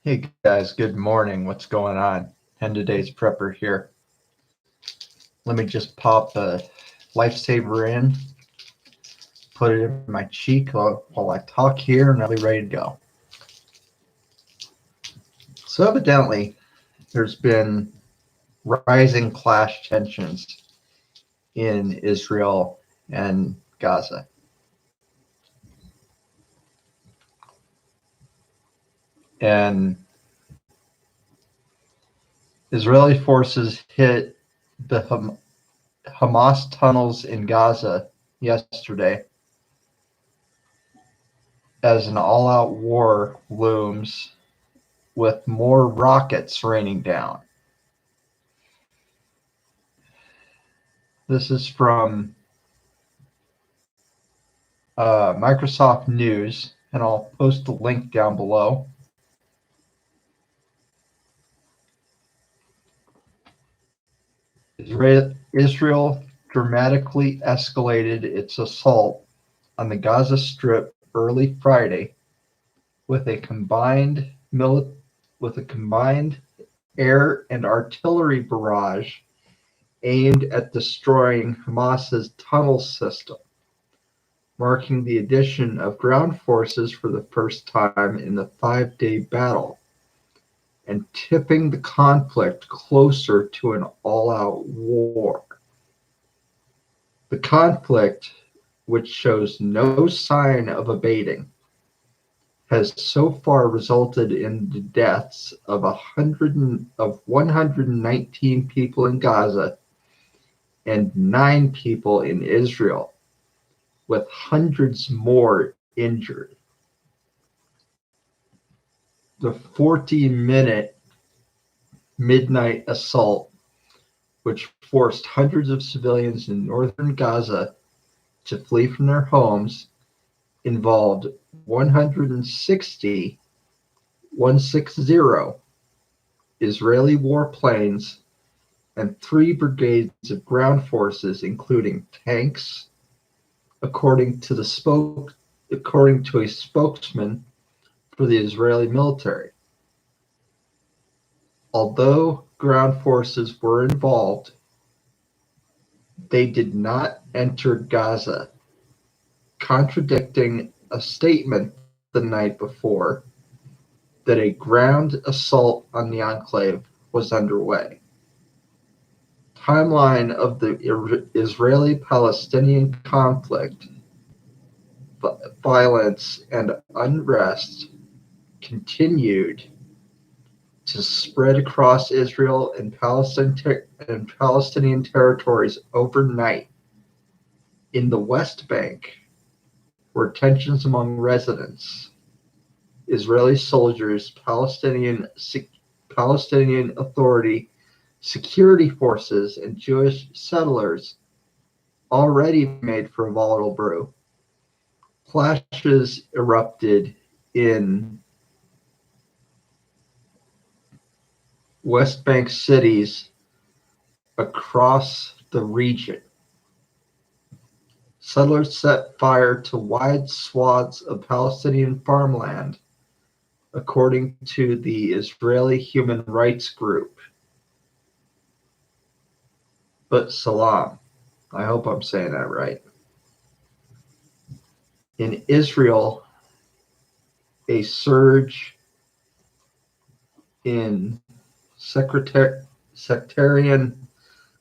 Hey guys, good morning. What's going on? 10 Today's Prepper here. Let me just pop a lifesaver in, put it in my cheek while I talk here, and I'll be ready to go. So evidently, there's been rising clash tensions in Israel and Gaza. And Israeli forces hit the Hamas tunnels in Gaza yesterday as an all-out war looms with more rockets raining down. This is from Microsoft News, and I'll post the link down below. Israel dramatically escalated its assault on the Gaza Strip early Friday with a combined air and artillery barrage aimed at destroying Hamas's tunnel system, marking the addition of ground forces for the first time in the 5-day battle, and tipping the conflict closer to an all-out war. The conflict, which shows no sign of abating, has so far resulted in the deaths of 119 people in Gaza and 9 people in Israel, with hundreds more injured. The 40-minute midnight assault, which forced hundreds of civilians in northern Gaza to flee from their homes, involved 160 Israeli warplanes and 3 brigades of ground forces, including tanks, according to a spokesman for the Israeli military. Although ground forces were involved, they did not enter Gaza, contradicting a statement the night before that a ground assault on the enclave was underway. Timeline of the Israeli-Palestinian conflict, violence and unrest continued to spread across Israel and Palestinian territories overnight. In the West Bank, where tensions among residents, Israeli soldiers, Palestinian Authority security forces, and Jewish settlers already made for a volatile brew, clashes erupted in West Bank cities across the region. Settlers set fire to wide swaths of Palestinian farmland, according to the Israeli human rights group Salam. I hope I'm saying that right. In Israel, a surge in sectarian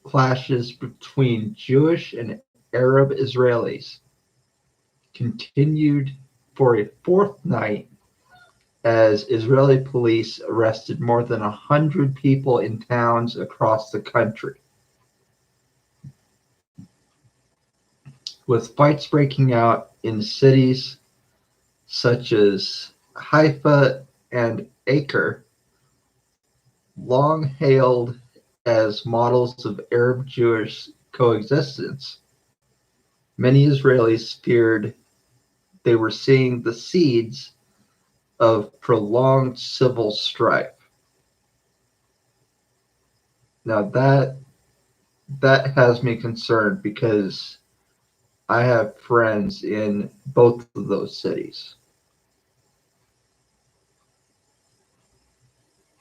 clashes between Jewish and Arab Israelis continued for a 4th night as Israeli police arrested more than 100 people in towns across the country, with fights breaking out in cities such as Haifa and Acre, long hailed as models of Arab-Jewish coexistence. Many Israelis feared they were seeing the seeds of prolonged civil strife. Now that has me concerned because I have friends in both of those cities.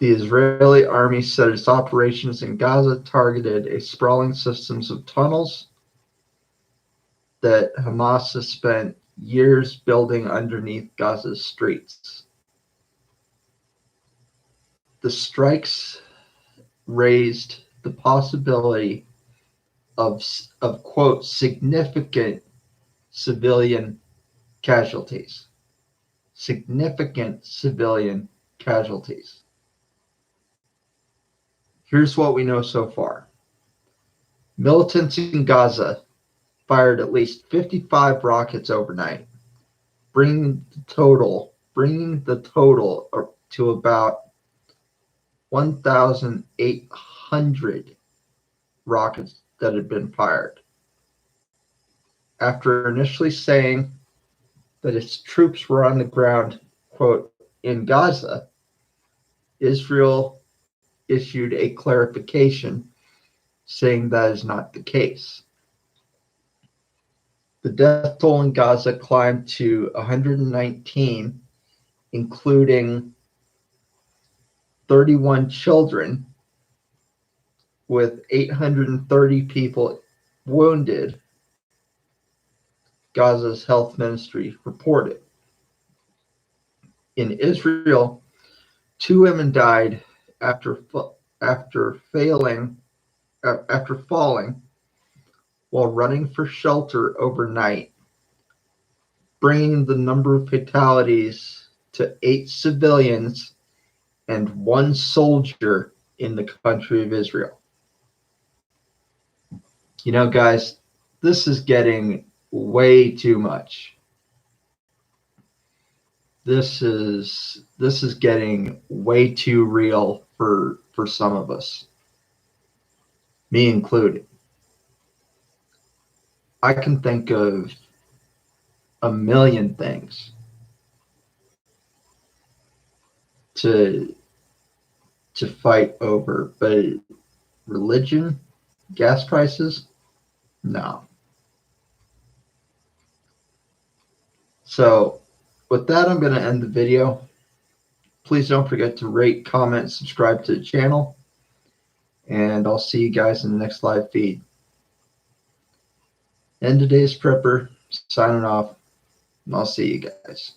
The Israeli army said its operations in Gaza targeted a sprawling systems of tunnels that Hamas has spent years building underneath Gaza's streets. The strikes raised the possibility of quote, significant civilian casualties. Significant civilian casualties. Here's what we know so far. Militants in Gaza fired at least 55 rockets overnight, bringing the total to about 1,800 rockets that had been fired. After initially saying that its troops were on the ground, quote, in Gaza, Israel issued a clarification saying that is not the case. The death toll in Gaza climbed to 119, including 31 children, with 830 people wounded, Gaza's health ministry reported. In Israel, 2 women died after falling while running for shelter overnight, bringing the number of fatalities to 8 civilians and 1 soldier in the country of Israel. You know, guys, this is getting way too much. This is getting way too real for some of us, me included. I can think of a million things to fight over, but religion, gas prices, no. So with that, I'm going to end the video. Please don't forget to rate, comment, subscribe to the channel, and I'll see you guys in the next live feed. And today's Prepper signing off, and I'll see you guys.